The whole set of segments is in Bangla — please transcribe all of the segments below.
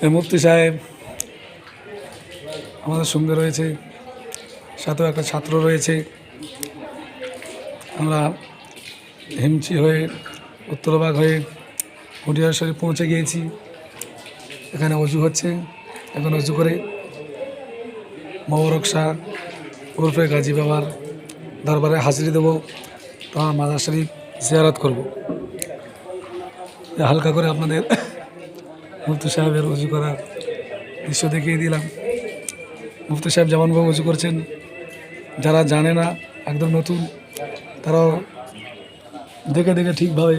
এই মুফতি সাহেব আমাদের সঙ্গে রয়েছে, সাথেও একটা ছাত্র রয়েছে। আমরা হিমচি হয়ে উত্তরবাগ হয়ে হুডিয়া শরীফ পৌঁছে গিয়েছি। এখানে অজু হচ্ছে। এখন অজু করে মোবারক শাহ উরফে গাজী বাবার দরবারে হাজিরি দেবো, তোমার মাজার শরীফ জিয়ারত করব। হালকা করে আপনাদের মুফতি সাহেবের অজু করার দৃশ্য দেখিয়ে দিলাম। মুফতি সাহেব যেমনভাবে অজু করছেন, যারা জানে না, একদম নতুন, তারাও দেখে দেখে ঠিকভাবে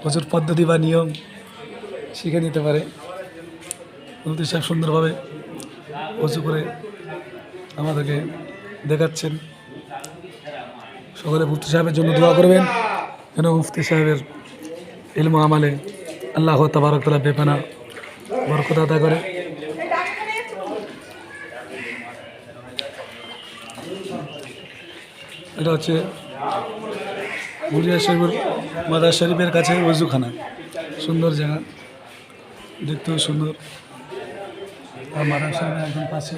অজুর পদ্ধতি বা নিয়ম শিখে নিতে পারে। মুফতি সাহেব সুন্দরভাবে অজু করে আমাদেরকে দেখাচ্ছেন। সকলে মুফতি সাহেবের জন্য দোয়া করবেন, যেন মুফতি সাহেবের ইলম আমালে আল্লাহ তাবারক তাআলা বেপনা বরকত আতা করে। এটা হচ্ছে হুডিয়া শরীফের মাজার শরীফের কাছে ওজুখানা। সুন্দর জায়গা, দেখতেও সুন্দর। আর মাজার শরীফের একদম পাশে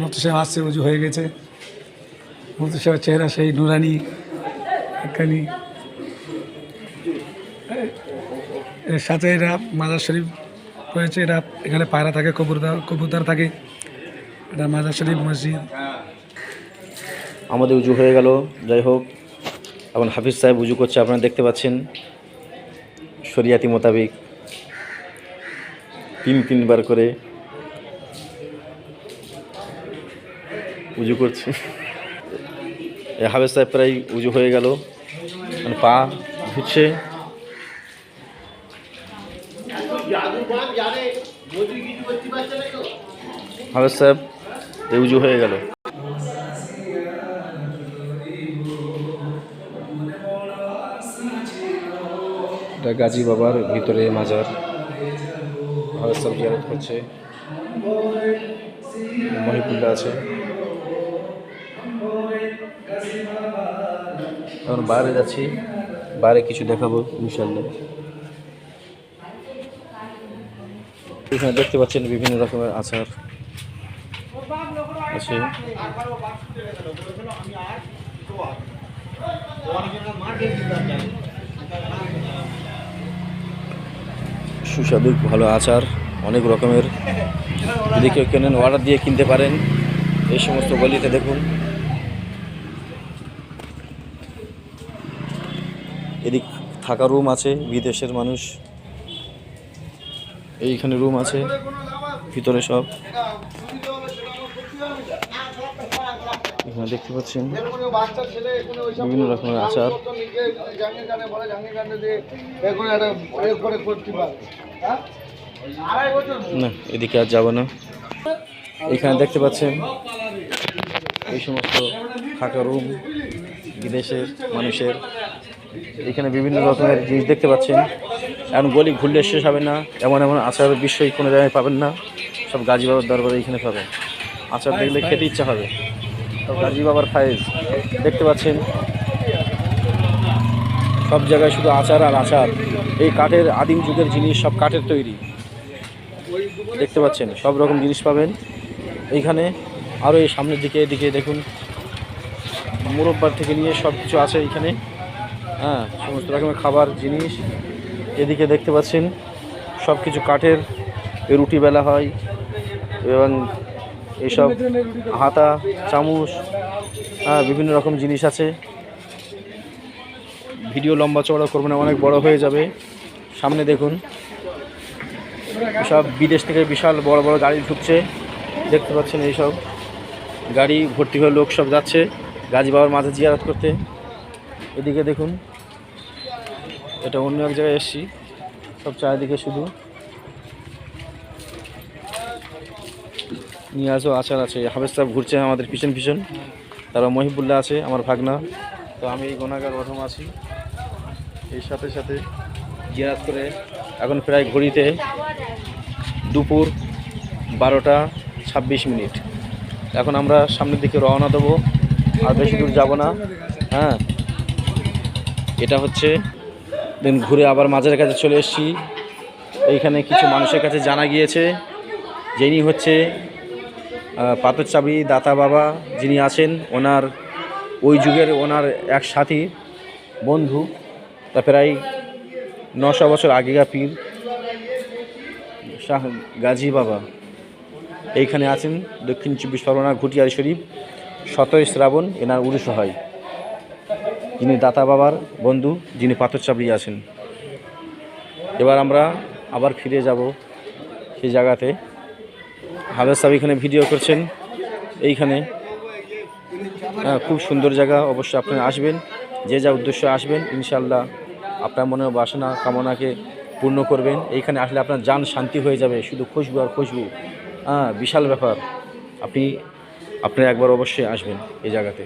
মুফতি সাহেব আসছে, উজু হয়ে গেছে। মুফতি সাহেবের চেহারা সেই নুরানি একখানি। এর সাথে এরা মাজার শরীফ রয়েছে, এরা এখানে পায়রা থাকে, কবুতর থাকে। এটা মাজার শরীফ মসজিদ। আমাদের উজু হয়ে গেল। যাই হোক, এখন হাফিজ সাহেব উজু করছে, আপনারা দেখতে পাচ্ছেন। শরিয়াতি মোতাবেক তিনবার করে উজু করছে। হাফিজ সাহেব প্রায় উজু হয়ে গেল, মানে পা ধুচ্ছে। হাফিজ সাহেব উজু হয়ে গেল। এটা গাজী বাবার ভিতরে মাজার। হাফিজ সাহেব জিয়ারত করছে। মহিপুল্লা আছে। এখন বাইরে যাচ্ছি, বাইরে কিছু দেখাবো ইনশাল্লাহ। এখানে দেখতে পাচ্ছেন বিভিন্ন রকমের আচার আছে। সুস্বাদু ভালো আচার, অনেক রকমের। যদি কেউ কেনেন, অর্ডার দিয়ে কিনতে পারেন। এই সমস্ত গলিতে দেখুন, এদিক থাকা রুম আছে, বিদেশের মানুষ এইখানে রুম আছে, ভিতরে সব এখানে দেখতে পাচ্ছেন বিভিন্ন রকমের আচার। না, এদিকে আর যাব না। এখানে দেখতে পাচ্ছেন এই সমস্ত থাকা রুম বিদেশের মানুষের। এখানে বিভিন্ন রকমের জিনিস দেখতে পাচ্ছেন। এখন গলি ঘুরলে শেষ হবে না, এমন এমন আচার বিষয় কোনো জায়গায় পাবেন না। সব গাজী বাবার দরবারে এখানে পাবেন। আচার দেখলে খেতে ইচ্ছা হবে। সব গাজী বাবার ফায়েজ দেখতে পাচ্ছেন। সব জায়গায় শুধু আচার আর আচার। এই কাঠের আদিম যুগের জিনিস, সব কাঠের তৈরি। দেখতে পাচ্ছেন সব রকম জিনিস পাবেন এইখানে। আরও এই সামনের দিকে এদিকে দেখুন, মুরব্বার থেকে নিয়ে সব কিছু আছে এইখানে। হ্যাঁ, সমস্ত রকমের খাবার জিনিস। এদিকে দেখতে পাচ্ছেন সব কিছু কাঠের। রুটি বেলা হয় এবং এইসব হাতা চামচ, হ্যাঁ, বিভিন্ন রকম জিনিস আছে। ভিডিও লম্বা চওড়া করবো না, অনেক বড় হয়ে যাবে। সামনে দেখুন সব বিদেশ থেকে বিশাল বড় বড় গাড়ি ঢুকছে, দেখতে পাচ্ছেন। এইসব গাড়ি ভর্তি হয়ে লোক সব যাচ্ছে গাজী বাবার মাঝে জিয়ারত করতে। এদিকে দেখুন, এটা অন্য এক জায়গায় এসছি। সব চারিদিকে শুধু নিয়ে আসো আচার আছে। হাফেজ সাহেব ঘুরছে আমাদের পিছন পিছন। তারা মহিবুল্লাহ আছে, আমার ভাগনা। তো আমি এই গুনাহগার প্রথম আছি। এই সাথে সাথে জিয়ারত করে এখন প্রায় ঘড়িতে দুপুর 12টা 26 মিনিট। এখন আমরা সামনের দিকে রওনা দেবো, আর বেশি দূর যাব না। হ্যাঁ, এটা হচ্ছে দেন ঘুরে আবার মাজারের কাছে চলে এসেছি। এইখানে কিছু মানুষের কাছে জানা গিয়েছে যিনি হচ্ছে পাথরচাবড়ি দাতা বাবা যিনি আছেন, ওনার ওই যুগের ওনার এক সাথী বন্ধু, তা প্রায় 900 বছর আগেকার পীর শাহ গাজী বাবা এইখানে আছেন। দক্ষিণ 24 পরগনা ঘুটিয়ারি শরীফ 17 শ্রাবণ এনার উরুষ হয়। যিনি দাতা বাবার বন্ধু, যিনি পাথরচাবড়ি আছেন। এবার আমরা আবার ফিরে যাব সেই জায়গাতে। হাফেজ সাহেব এখানে ভিডিও করছেন এইখানে। খুব সুন্দর জায়গা, অবশ্যই আপনারা আসবেন, যে যা উদ্দেশ্য আসবেন, ইনশাল্লাহ আপনার মনের বাসনা কামনাকে পূর্ণ করবেন। এইখানে আসলে আপনার জান শান্তি হয়ে যাবে, শুধু খুশবু আর খুশবু। বিশাল ব্যাপার। আপনি একবার অবশ্যই আসবেন এই জায়গাতে।